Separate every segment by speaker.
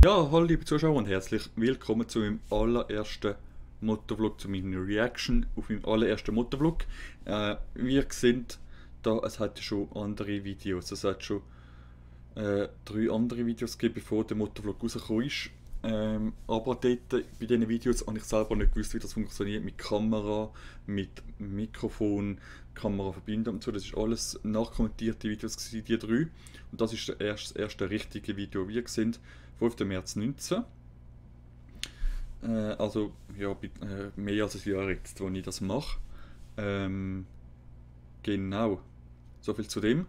Speaker 1: Ja, hallo liebe Zuschauer und herzlich willkommen zu meinem allerersten Motovlog, zu meiner Reaction auf meinem allerersten Motovlog. Wie ihr seht, es hat schon andere Videos, es hat schon 3 andere Videos gegeben, bevor der Motovlog rausgekommen ist. Aber dort, bei diesen Videos habe ich selber nicht gewusst, wie das funktioniert mit Kamera, mit Mikrofon, Kamera verbinden und so. Das ist alles nachkommentierte Videos gewesen, die 3. Und das ist das erste richtige Video, wie ihr seht, 5. März 19. Also ja, mehr als ein Jahr jetzt, wo ich das mache. Genau, soviel zu dem.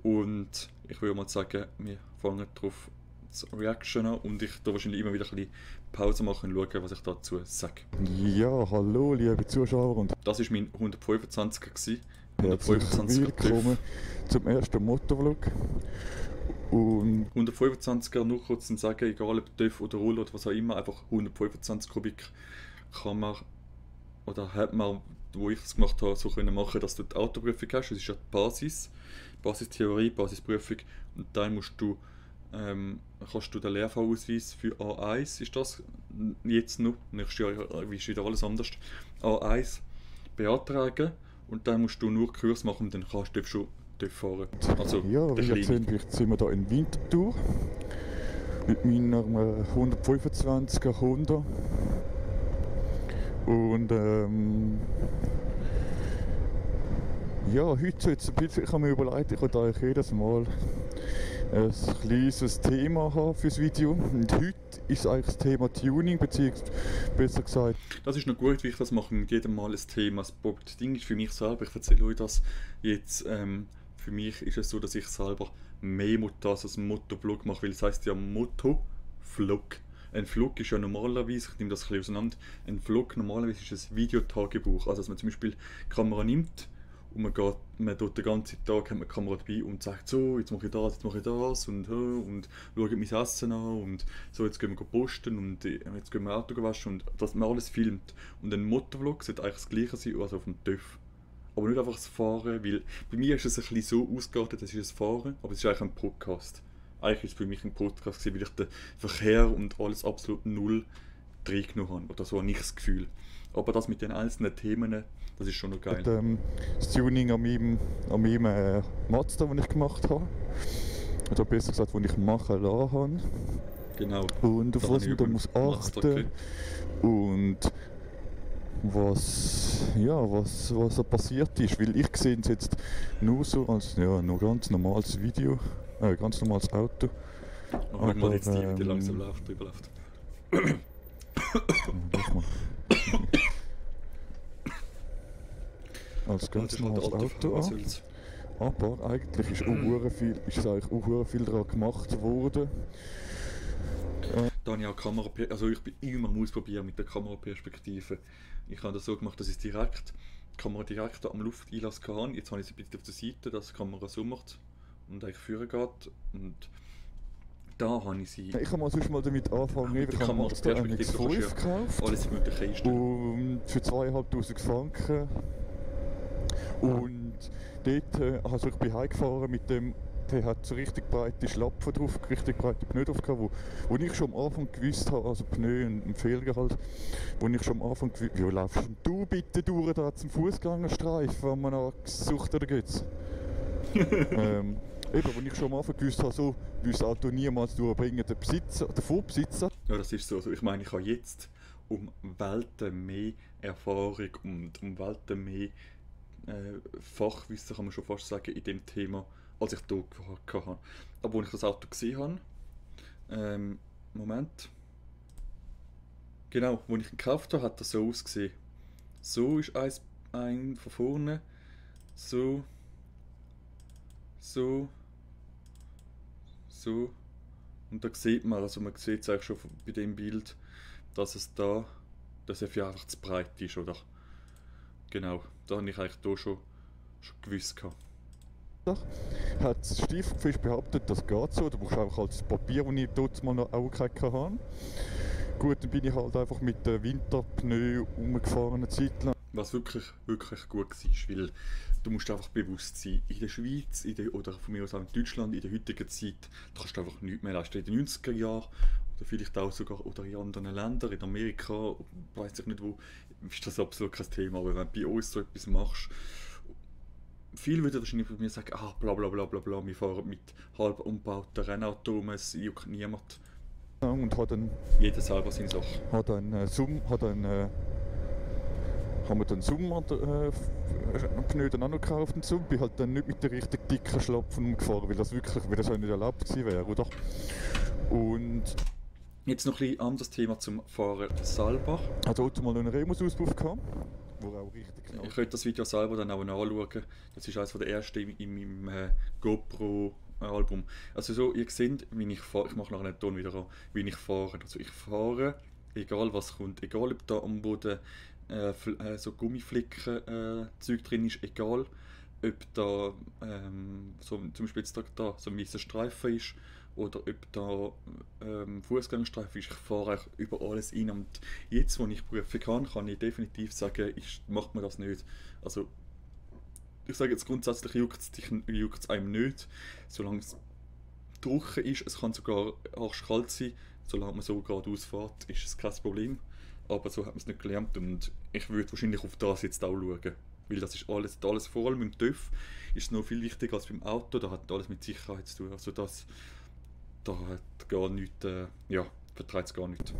Speaker 1: Und ich würde mal sagen, wir fangen drauf zu Reaction an und ich da wahrscheinlich immer wieder ein bisschen Pause machen und schauen, was ich dazu sage.
Speaker 2: Ja, hallo liebe Zuschauer und
Speaker 1: Das war mein 125er gewesen.
Speaker 2: herzlich
Speaker 1: 125er
Speaker 2: willkommen zum ersten Motovlog. Und
Speaker 1: 125er, nur kurz zu sagen, egal ob TÜV oder Roll oder was auch immer, einfach 125 Kubik kann man, oder hat man, wo ich es gemacht habe, so können machen, dass du die Autoprüfung hast. Das ist ja die Basistheorie, Basisprüfung, und dann musst du, kannst du den Lehrfahrausweis für A1, ist das jetzt noch, nächstes Jahr ist wieder alles anders, A1 beantragen und dann musst du nur Kurs machen und dann kannst du schon fahren. Also,
Speaker 2: ja, wie ihr seht, sind wir hier in Winterthur mit meiner 125er Honda. Und ja, heute soll es ein bisschen, ich habe mir überlegt, ich wollte eigentlich jedes Mal ein kleines Thema haben fürs Video. Und heute ist eigentlich das Thema Tuning, beziehungsweise besser gesagt.
Speaker 1: Das ist noch gut, wie ich das mache, mit jedem Mal ein Thema. Das Ding ist für mich selber, ich erzähle euch das jetzt, für mich ist es so, dass ich selber mehr das als Motovlog mache, weil es heisst ja Motovlog. Ein Vlog ist ja normalerweise, ich nehme das ein bisschen auseinander, ein Vlog normalerweise ist ein Videotagebuch, also dass man zum Beispiel die Kamera nimmt und man tut den ganzen Tag, hat man die Kamera dabei und sagt so, jetzt mache ich das, jetzt mache ich das und schaut mein Essen an und so, jetzt gehen wir posten und jetzt gehen wir Auto waschen und dass man alles filmt. Und ein Motovlog sollte eigentlich das gleiche sein als auf dem TÜV. Aber nicht einfach das Fahren, weil bei mir ist es ein bisschen so ausgeartet, es ist ein Fahren, aber es ist eigentlich ein Podcast. Eigentlich ist es für mich ein Podcast, weil ich den Verkehr und alles absolut null reingenommen habe. Oder so habe ich das Gefühl. Aber das mit den einzelnen Themen, das ist schon noch geil.
Speaker 2: Das Tuning an meinem Mazda, den ich gemacht habe. Oder besser gesagt, den ich machen lassen habe.
Speaker 1: Genau.
Speaker 2: Und auf was man da muss achten. Und was da passiert ist. Weil ich sehe es jetzt nur so als nur ganz normales Video. Ganz normales Auto.
Speaker 1: Aber mal jetzt die langsam drüber läuft.
Speaker 2: Als ganz normales Auto an. Aber eigentlich ist eigentlich auch viel daran gemacht worden.
Speaker 1: Da habe ich auch ich bin immer am Ausprobieren mit der Kameraperspektive. Ich habe das so gemacht, dass ich die Kamera direkt am Lufteinlass hatte. Jetzt habe ich sie bitte auf der Seite, dass die Kamera so macht und eigentlich führen geht. Und da habe ich sie.
Speaker 2: Ich habe mal sonst mal damit angefangen, ich habe mir einen X5 gekauft.
Speaker 1: Alles mögliche einstellen.
Speaker 2: Und für 2'500 Franken. Und dort, also ich bin heimgefahren mit dem, der hat so richtig breite Schlapfen drauf, richtig breite Pneu drauf gehabt, wo ich schon am Anfang gewusst habe, also Pneu und Felgen halt, wo ich schon am Anfang gewusst habe, wie laufst du bitte durch da zum Fußgängerstreifen, wenn man angesucht oder geht's? Eben, wo ich schon am Anfang gewusst habe, so will das Auto niemals durchbringen, der Vorbesitzer.
Speaker 1: Ja, das ist so. Also ich meine, ich habe jetzt um Welten mehr Erfahrung und um Welten mehr Fachwissen, kann man schon fast sagen, in dem Thema, als ich hier hatte. Aber als ich das Auto gesehen habe, Moment. Genau, als ich ihn gekauft habe, hat das so ausgesehen. So ist ein von vorne, so. Und da sieht man, also man sieht es eigentlich schon bei dem Bild, dass er einfach zu breit ist, oder? Genau, da habe ich eigentlich hier schon gewusst.
Speaker 2: Hat das Stiefel behauptet, das geht so, du brauchst einfach halt das Papier, das ich dort mal noch auch hatte. Gut, dann bin ich halt einfach mit den Winterpneu rumgefahren eine Zeit lang.
Speaker 1: Was wirklich, wirklich gut war, weil du musst einfach bewusst sein, in der Schweiz oder von mir aus auch in Deutschland in der heutigen Zeit, da kannst du einfach nichts mehr leisten. In den 90er Jahren oder vielleicht auch sogar oder in anderen Ländern, in Amerika, weiß ich nicht wo, ist das absolut kein Thema. Aber wenn du bei uns so etwas machst, viele würden wahrscheinlich bei mir sagen, ah, bla bla bla bla bla, wir fahren mit halb umgebauten Rennautos rum, es juckt niemand.
Speaker 2: Und hat dann,
Speaker 1: Jeder selber seine Sache.
Speaker 2: haben wir den Pneu dann auch noch gekauft und so. Bin halt dann nicht mit der richtig dicken Schlapfen umgefahren, weil das auch nicht erlaubt gewesen wäre, oder? Und
Speaker 1: Jetzt noch ein bisschen anderes Thema zum Fahren selber.
Speaker 2: hat Otto mal noch einen Remus-Auspuff gehabt, wo auch richtig
Speaker 1: Ich
Speaker 2: knallt.
Speaker 1: könnte das Video selber dann auch anschauen. Das ist eines der ersten in meinem GoPro-Album. Also so, ihr seht, wie ich fahre, ich mache nachher einen Ton wieder an, wie ich fahre. Also ich fahre, egal was kommt, egal ob da am Boden so Gummiflicken Zeug drin ist, egal ob da so, zum Beispiel jetzt da so ein weißer Streifen ist oder ob da Fußgängerstreifen ist, ich fahre eigentlich über alles rein. Und jetzt, wo ich Prüfung kann ich definitiv sagen, macht man das nicht. Also ich sage jetzt grundsätzlich juckt es einem nicht, solange es trocken ist. Es kann sogar arschkalt sein, solange man so geradeaus fährt, ist es kein Problem. Aber so hat man es nicht gelernt und ich würde wahrscheinlich auf das jetzt auch schauen. Weil das ist alles vor allem im TÜV ist es noch viel wichtiger als beim Auto, da hat alles mit Sicherheit zu tun. Also da hat gar nichts, vertreibt es gar nicht.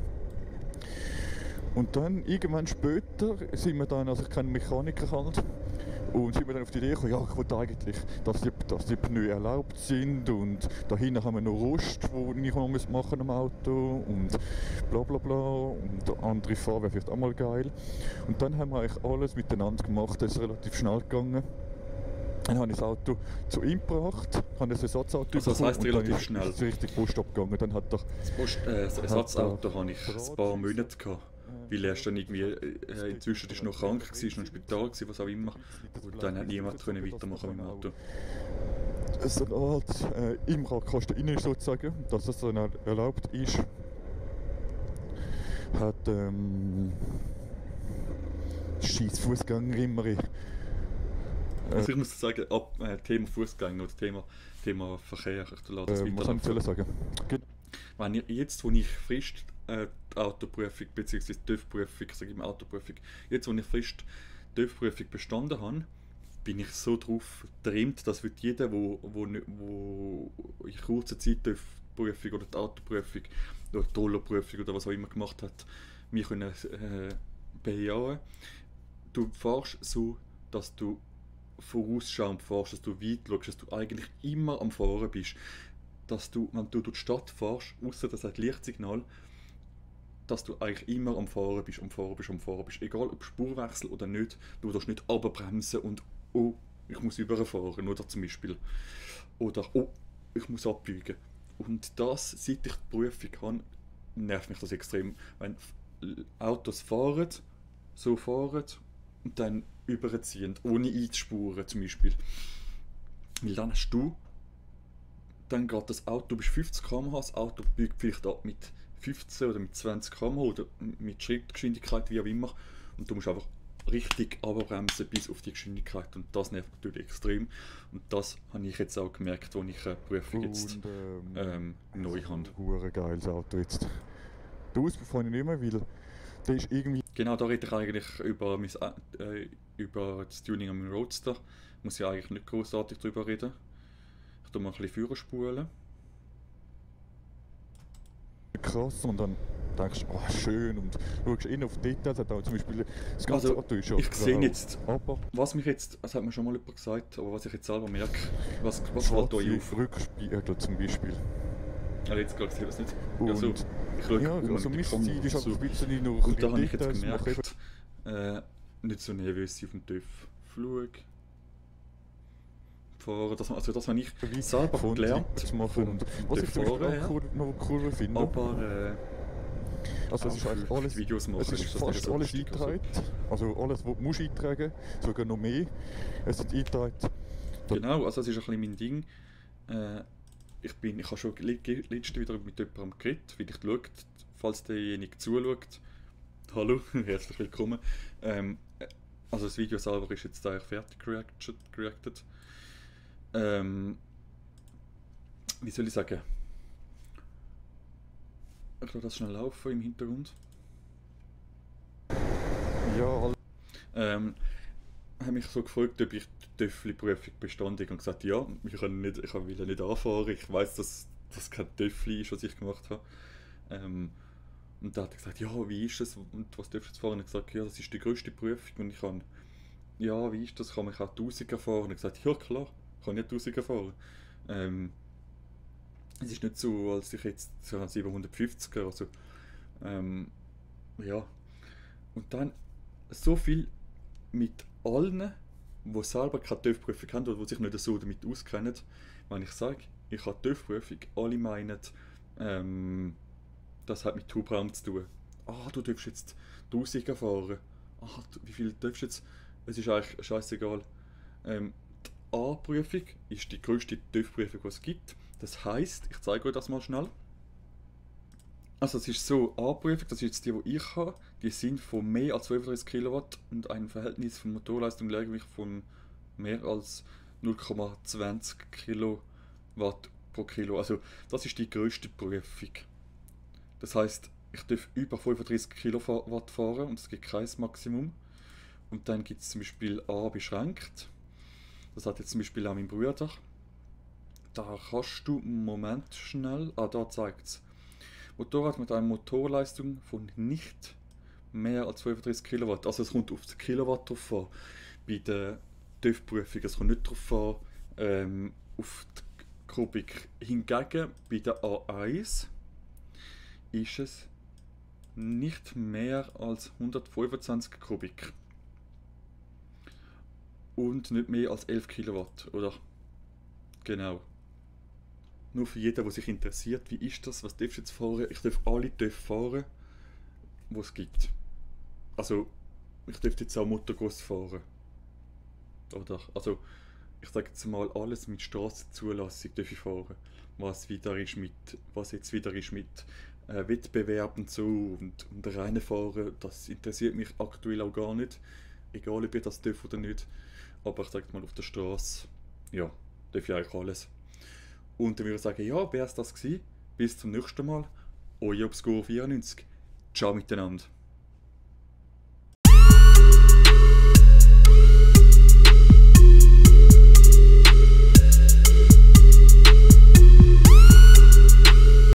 Speaker 2: Und dann, irgendwann später, sind wir dann, also ich kenne Mechaniker halt, und sind wir dann auf die Idee gekommen, ja, ich wollte eigentlich, dass die Pneu erlaubt sind und da hinten haben wir noch Rost, wo ich noch machen am Auto und bla bla bla und der andere Fahren wäre vielleicht auch mal geil. Und dann haben wir eigentlich alles miteinander gemacht, das ist relativ schnell gegangen. Dann habe ich das Auto zu ihm gebracht, habe ein Ersatzauto
Speaker 1: Also das heisst
Speaker 2: bekommen und
Speaker 1: relativ
Speaker 2: dann
Speaker 1: schnell?
Speaker 2: ist richtig Post abgegangen. Dann hat er
Speaker 1: Das Ersatzauto hatte ich ein paar Monate gehabt. Weil er ist dann irgendwie, inzwischen ist noch krank gewesen, ist noch im Spital gewesen, was auch immer. Und dann hat niemand können weitermachen mit dem Auto.
Speaker 2: ein Rad im Radkasten rein ist sozusagen, dass das dann erlaubt ist. Hat scheiß Fußgänger.
Speaker 1: Also ich muss sagen, Thema Fußgänger oder Thema Verkehr, ich lasse das
Speaker 2: Was soll
Speaker 1: weiterlaufen.
Speaker 2: ich sagen?
Speaker 1: Wenn ich jetzt, wo ich frisch die Autoprüfung bzw. die TÜV-Prüfung, sage ich mal Autoprüfung, jetzt wo ich frisch die TÜV-Prüfung bestanden habe, bin ich so drauf getrimmt, dass wird jeder, wo in kurzer Zeit die TÜV-Prüfung oder die Autoprüfung oder die Tollerprüfung oder was auch immer gemacht hat, mich können bejahen. Du fährst so, dass du vorausschauend fährst, dass du weit schaust, dass du eigentlich immer am Fahren bist. Dass du, wenn du durch die Stadt fährst, ausser das hat Lichtsignal, dass du eigentlich immer am Fahren bist, am Fahren bist, am Fahren bist. Egal ob Spurwechsel oder nicht, du darfst nicht runterbremsen und «Oh, ich muss überfahren» oder zum Beispiel. Oder «Oh, ich muss abbiegen». Und das, seit ich die Prüfung habe, nervt mich das extrem. Wenn Autos fahren, so fahren und dann überziehen, ohne einzuspuren zum Beispiel. Weil dann hast du dann geht das Auto, du bist 50 km/h, das Auto biegt vielleicht ab mit 15 oder mit 20 km/h oder mit Schrittgeschwindigkeit, wie auch immer. Und du musst einfach richtig abbremsen bis auf die Geschwindigkeit. Und das nervt natürlich extrem. Und das habe ich jetzt auch gemerkt, als ich eine Prüfung jetzt neu habe.
Speaker 2: Ein geiles Auto jetzt. Den Auspuff habe ich nicht mehr, weil der ist irgendwie...
Speaker 1: Genau, da rede ich eigentlich über das Tuning am Roadster. Muss ich eigentlich nicht großartig darüber reden. Ich tue mal ein bisschen vorspulen.
Speaker 2: krass und dann denkst du, oh, schön und schaust innen auf die Details, hat auch zum Beispiel das ganze
Speaker 1: Also,
Speaker 2: Auto ist ja
Speaker 1: ich sehe
Speaker 2: grau.
Speaker 1: jetzt,
Speaker 2: Aber
Speaker 1: was mich jetzt, das hat mir schon mal jemand gesagt, aber was ich jetzt selber merke, was fällt
Speaker 2: schwarze
Speaker 1: euch auf?
Speaker 2: Rückspiegel zum Beispiel.
Speaker 1: Also jetzt gerade sehe ich das nicht.
Speaker 2: Und
Speaker 1: Also, ich schaue
Speaker 2: ja,
Speaker 1: um
Speaker 2: also
Speaker 1: mit
Speaker 2: mein
Speaker 1: der Kamera
Speaker 2: Ziel ist halt
Speaker 1: so.
Speaker 2: ein bisschen noch
Speaker 1: Und da habe ich jetzt
Speaker 2: Details machen.
Speaker 1: gemerkt, nicht so nervös sein auf dem TÜV. Flug, fahren, das habe ich selber
Speaker 2: von
Speaker 1: gelernt.
Speaker 2: zu machen. Und was ich zum Beispiel auch cool finde,
Speaker 1: Aber
Speaker 2: also es ist eigentlich alles,
Speaker 1: Videos machen,
Speaker 2: es ist
Speaker 1: das
Speaker 2: fast
Speaker 1: so
Speaker 2: alles
Speaker 1: lustig,
Speaker 2: eingetragen, also alles, was du musst eintragen, sogar noch mehr. Es sind eingetragen.
Speaker 1: Genau, also das ist ein bisschen mein Ding. Ich habe schon letztens wieder mit jemandem geredet, vielleicht schaut, falls derjenige zuschaut. Hallo, herzlich willkommen. Also das Video selber ist jetzt eigentlich fertig gereactet. Wie soll ich sagen? Ich lasse das schnell laufen im Hintergrund.
Speaker 2: Ja,
Speaker 1: Habe mich so gefragt, ob ich die Töffli-Prüfung bestanden habe und gesagt, ja, ich will nicht anfahren, ich weiß, dass das kein Töffli ist, was ich gemacht habe. Und dann hat er gesagt, ja, wie ist das und was darfst du jetzt fahren? Und ich gesagt, ja, das ist die grösste Prüfung und ich kann, ja, wie ist das, kann ich auch 1000er fahren? Und ich gesagt, ja klar, ich kann nicht 1000er fahren. Es ist nicht so, als ich jetzt so ein 750er, also, ja. Und dann so viel mit allen, die selber keine TÜV-Prüfung haben oder die sich nicht so damit auskennen, wenn ich sage, ich habe TÜV-Prüfung, alle meinen, das hat mit Hubraum zu tun. Ah, du darfst jetzt 1000er fahren. Ah, wie viel darfst du jetzt? Es ist eigentlich scheißegal. Die A-Prüfung ist die grösste TÜV-Prüfung, die es gibt. Das heisst, ich zeige euch das mal schnell. Also es ist so, A-Prüfung, das ist jetzt die ich habe, die sind von mehr als 32 Kilowatt und ein Verhältnis von Motorleistung Leergewicht von mehr als 0,20 Kilowatt pro Kilo. Also das ist die grösste Prüfung. Das heisst, ich darf über 35 Kilowatt fahren und es gibt kein Maximum. Und dann gibt es zum Beispiel A beschränkt. Das hat jetzt zum Beispiel auch mein Bruder. Da kannst du, Moment schnell, da zeigt es. Motorrad mit einer Motorleistung von nicht mehr als 35 Kilowatt. Also es kommt auf das Kilowatt drauf an. Bei der TÜV-Prüfung, es kommt nicht drauf an, auf die Kubik. Hingegen bei der A1 ist es nicht mehr als 125 Kubik. Und nicht mehr als 11 Kilowatt, oder? Genau. Nur für jeden, der sich interessiert, wie ist das, was darfst du jetzt fahren? Ich darf alle TÜV fahren, die es gibt. Also, ich darf jetzt auch Motocross fahren. Oder, also, ich sage jetzt mal, alles mit Strassenzulassung darf ich fahren. Was jetzt wieder ist mit Wettbewerben so und Reinfahren, das interessiert mich aktuell auch gar nicht. Egal, ob ich das darf oder nicht. Aber ich sage mal, auf der Straße, ja, darf ich eigentlich alles. Und dann würde ich sagen, ja, wäre es das gewesen. Bis zum nächsten Mal. Euer Obscure 94. Ciao miteinander.